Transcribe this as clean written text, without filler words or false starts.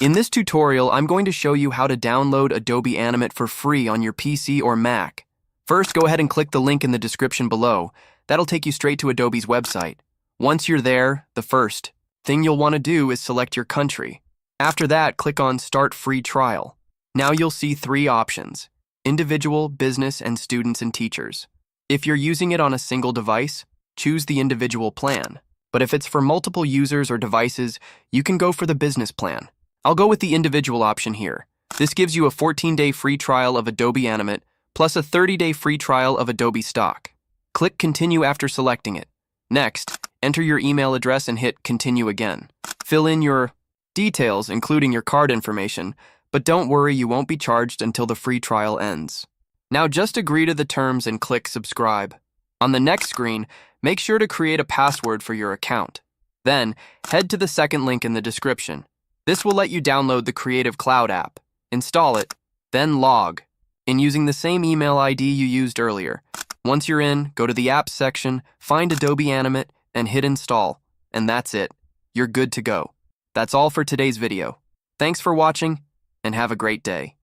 In this tutorial, I'm going to show you how to download Adobe Animate for free on your PC or Mac. First, go ahead and click the link in the description below. That'll take you straight to Adobe's website. Once you're there, the first thing you'll want to do is select your country. After that, click on Start Free Trial. Now you'll see three options: individual, business, and students and teachers. If you're using it on a single device, choose the individual plan. But if it's for multiple users or devices, you can go for the business plan. I'll go with the individual option here. This gives you a 14-day free trial of Adobe Animate, plus a 30-day free trial of Adobe Stock. Click Continue after selecting it. Next, enter your email address and hit Continue again. Fill in your details, including your card information, but don't worry, you won't be charged until the free trial ends. Now just agree to the terms and click Subscribe. On the next screen, make sure to create a password for your account. Then, head to the second link in the description. This will let you download the Creative Cloud app, install it, then log in using the same email ID you used earlier. Once you're in, go to the Apps section, find Adobe Animate, and hit Install. And that's it. You're good to go. That's all for today's video. Thanks for watching, and have a great day.